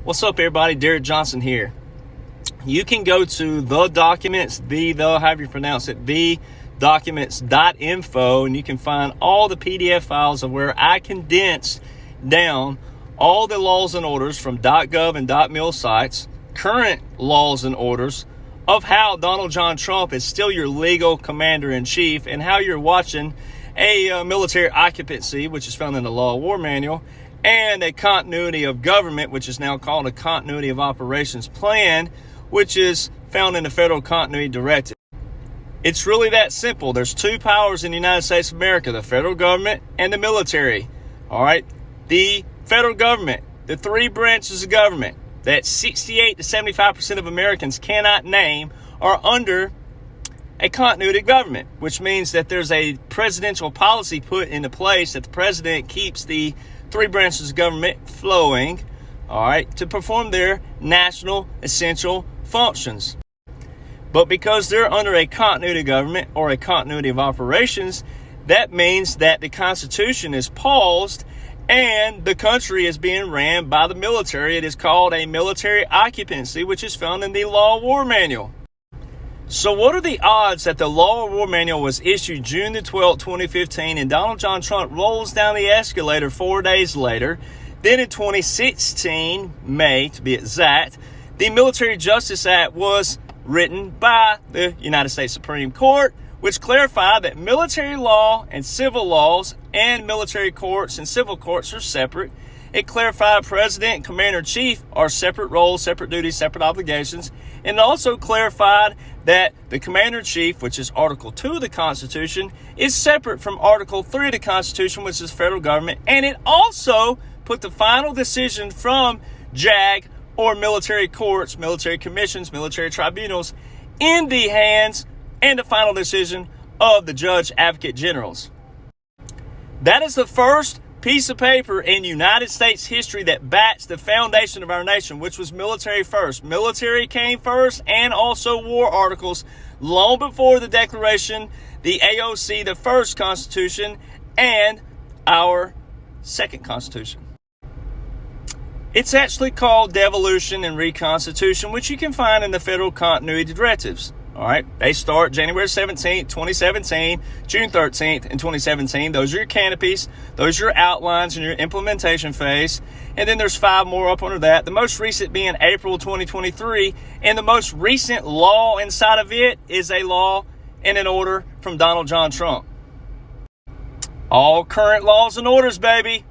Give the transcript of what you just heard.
What's up, everybody? Derek Johnson here. You can go to the documents, however you pronounce it, thedocuments.info, and you can find all the PDF files of where I condensed down all the laws and orders from .gov and .mil sites, current laws and orders of how Donald John Trump is still your legal commander-in-chief and how you're watching a military occupancy, which is found in the Law of War Manual, and a continuity of government, which is now called a continuity of operations plan, which is found in the Federal Continuity Directive. It's really that simple. There's two powers in the United States of America, the federal government and the military. All right. The federal government, the three branches of government that 68 to 75% of Americans cannot name, are under a continuity of government, which means that there's a presidential policy put into place that the president keeps the three branches of government flowing, all right, to perform their national essential functions. But because they're under a continuity of government or a continuity of operations, that means that the Constitution is paused and the country is being ran by the military. It is called a military occupancy, which is found in the Law of War Manual. So what are the odds that the Law of War Manual was issued June the 12th, 2015, and Donald John Trump rolls down the escalator 4 days later? Then in 2016, May to be exact, the Military Justice Act was written by the United States Supreme Court, which clarified that military law and civil laws and military courts and civil courts are separate. It clarified President and Commander-in-Chief are separate roles, separate duties, separate obligations. And it also clarified that the Commander-in-Chief, which is Article 2 of the Constitution, is separate from Article 3 of the Constitution, which is federal government. And it also put the final decision from JAG, or military courts, military commissions, military tribunals, in the hands and the final decision of the judge advocate generals. That is the first piece of paper in United States history that backs the foundation of our nation, which was military first. Military came first, and also war articles long before the Declaration, the AOC, the first Constitution, and our second Constitution. It's actually called devolution and reconstitution, which you can find in the Federal Continuity Directives. All right, they start January 17th, 2017, June 13th, in 2017. Those are your canopies. Those are your outlines and your implementation phase. And then there's 5 more up under that. The most recent being April 2023. And the most recent law inside of it is a law and an order from Donald John Trump. All current laws and orders, baby.